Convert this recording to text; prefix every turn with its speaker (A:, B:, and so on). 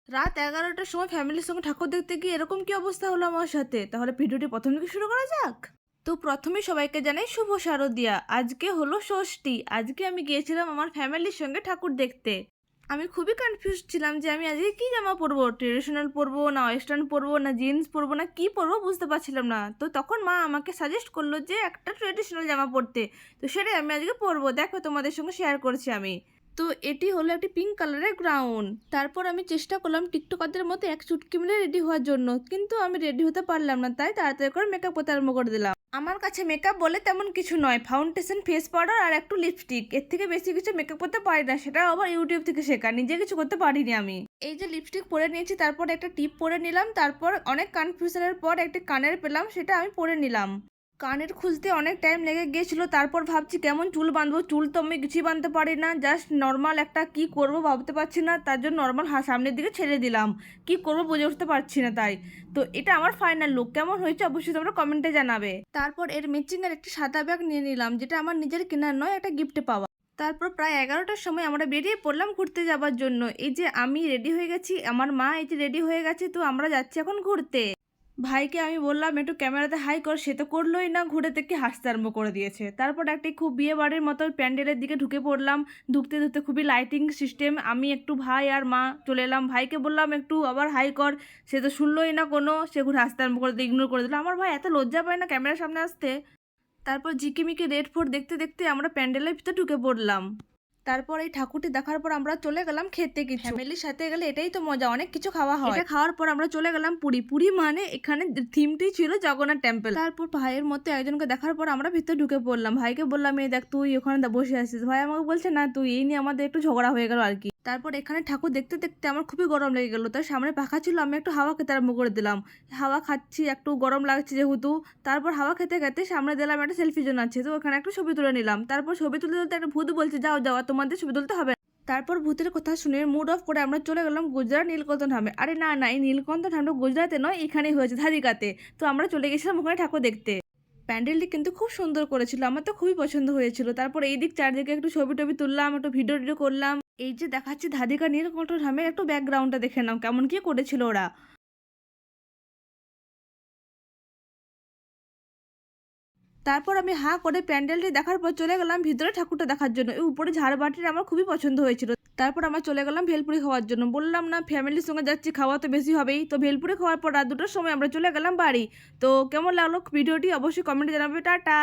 A: রাত 11টার সময় ফ্যামিলির সঙ্গে ঠাকুর দেখতে গিয়ে এরকম কি অবস্থা হলো আমার সাথে। তাহলে ভিডিওটি প্রথম থেকে শুরু করা যাক। তো প্রথমেই সবাইকে জানাই শুভ শারদিয়া। আজকে হলো ষষ্ঠী। আজকে আমি গিয়েছিলাম আমার ফ্যামিলির সঙ্গে ঠাকুর দেখতে। আমি খুবই কনফিউজ ছিলাম যে আমি আজকে কি জামা পরবো, ট্রেডিশনাল পরবো না ওয়েস্টার্ন পরবো না জিন্স পরবো না কি পরবো বুঝতে পারছিলাম না। তো তখন মা আমাকে সাজেস্ট করলো যে একটা ট্রেডিশনাল জামা পরতে। তো সেটাই আমি আজকে পরবো, দেখো তোমাদের সঙ্গে শেয়ার করছি আমি। তো এটি হলো একটি পিঙ্ক কালারের গ্রাউন্ড। তারপর আমি চেষ্টা করলাম টিকটকারদের মতো এক চুটকি মেরে রেডি হওয়ার জন্য, কিন্তু আমি রেডি হতে পারলাম না, তাই তাড়াতাড়ি করে মেকআপ করতে আরম্ভ করে দিলাম। আমার কাছে মেকআপ বলে তেমন কিছু নয়, ফাউন্ডেশন, ফেস পাউডার আর একটু লিপস্টিক, এর থেকে বেশি কিছু মেকআপ করতে পারি না। সেটা আবার ইউটিউব থেকে শেখা, নিজে কিছু করতে পারিনি আমি। এই যে লিপস্টিক পরে নিয়েছি, তারপর একটা টিপ পরে নিলাম, তারপর অনেক কনফিউশনের পর একটি কানের পেলাম, সেটা আমি পরে নিলাম। কানের খুঁজতে অনেক টাইম লেগে গিয়েছিল। তারপর ভাবছি কেমন চুল বাঁধবো, চুল তো আমি কিছুই বাঁধতে পারি না, জাস্ট নর্মাল একটা কি করব ভাবতে পারছি না, তার জন্য নর্মাল সামনের দিকে ছেড়ে দিলাম। কি করব বুঝে উঠতে পারছি না। তাই তো এটা আমার ফাইনাল লুক, কেমন হয়েছে অবশ্যই তোমরা কমেন্টে জানাবে। তারপর এর ম্যাচিং এর একটি সাদা ব্যাগ নিয়ে নিলাম, যেটা আমার নিজের কেনার নয়, একটা গিফটে পাওয়া। তারপর প্রায় 11টার সময় আমরা বেরিয়ে পড়লাম ঘুরতে যাবার জন্য। এই যে আমি রেডি হয়ে গেছি, আমার মা এই যে রেডি হয়ে গেছে, তো আমরা যাচ্ছি এখন ঘুরতে। ভাইকে আমি বললাম একটু ক্যামেরাতে হাই কর, সে তো করলোই না, ঘুরে থেকে হাসতে আরম্ভ করে দিয়েছে। তারপর একটি খুব বিয়ে বাড়ির মতো প্যান্ডেলের দিকে ঢুকে পড়লাম। ঢুকতে ঢুকতে খুবই লাইটিং সিস্টেম, আমি একটু ভাই আর মা চলে এলাম। ভাইকে বললাম একটু আবার হাই কর, সে তো শুনলোই না কোনো, সে ঘুরে হাসতে আরম্ভ করে দিয়ে ইগনোর করে দিল। আমার ভাই এত লজ্জা পায় না ক্যামেরার সামনে আসতে। তারপর ঝিকিমিকি রেড ফোর্ট দেখতে দেখতে আমরা প্যান্ডেলের ভিতরে ঢুকে পড়লাম। তারপর এই ঠাকুরটি দেখার পর আমরা চলে গেলাম খেতে কিছু। ফ্যামিলির সাথে গেলে এটাই তো মজা, অনেক কিছু খাওয়া হয়। এটা খাওয়ার পর আমরা চলে গেলাম পুরী। পুরী মানে এখানে থিমটি ছিল জগন্নাথ টেম্পল। তারপর ভাইয়ের মতো একজনকে দেখার পর আমরা ভিতরে ঢুকে পড়লাম। ভাইকে বললাম এই দেখ তুই ওখানে বসে আছিস। ভাই আমাকে বলছে না তুই, এই নিয়ে আমাদের একটু ঝগড়া হয়ে গেল আর কি। তারপর এখানে ঠাকুর দেখতে দেখতে আমার খুবই গরম লেগে গেল। তার সামনে পাখা ছিল, আমি একটু হাওয়া খেতে আরম্ভ করে দিলাম। হাওয়া খাচ্ছি, একটু গরম লাগছে যেহেতু। তারপর হাওয়া খেতে খেতে সামনে দিলাম একটা সেলফি জোন আছে, তো ওখানে একটা ছবি তুলে নিলাম। তারপর ছবি তুলতে তুলতে একটা ভূত বলছে যাও যাও, তোমাদের ছবি তুলতে হবে। তারপর ভূতের কথা শুনে মুড অফ করে আমরা চলে গেলাম গুজরাট নীলকণ্ঠ ধামে। আরে না না, এই নীলকণ্ঠ ধামটা গুজরাটে নয়, এখানেই হয়েছে ধারিকাতে। তো আমরা চলে গেছিলাম ওখানে ঠাকুর দেখতে। প্যান্ডেলটি কিন্তু খুব সুন্দর করেছিল, আমার তো খুবই পছন্দ হয়েছিল। তারপর এই দিক চারদিকে একটু ছবি টবি তুললাম, একটু ভিডিও টিডিও করলাম। এই যে দেখাচ্ছি ধারিকা নীলকণ্ঠ ধামের একটু ব্যাকগ্রাউন্ডটা দেখে নাও, কেমন কি করেছিল ওরা। তারপর আমি হাঁ করে প্যান্ডেলটি দেখার পর চলে গেলাম ভিতরে ঠাকুরটা দেখার জন্য। এই উপরে ঝাড়বাতিটা আমার খুবই পছন্দ হয়েছিল। তারপর আমরা চলে গেলাম ভেলপুরি খাওয়ার জন্য। বললাম না ফ্যামিলির সঙ্গে যাচ্ছি, খাওয়া তো বেশি হবেই। তো ভেলপুরি খাওয়ার পর রাত 2টার সময় আমরা চলে গেলাম বাড়ি। তো কেমন লাগলো ভিডিওটি অবশ্যই কমেন্টে জানাবে। টাটা।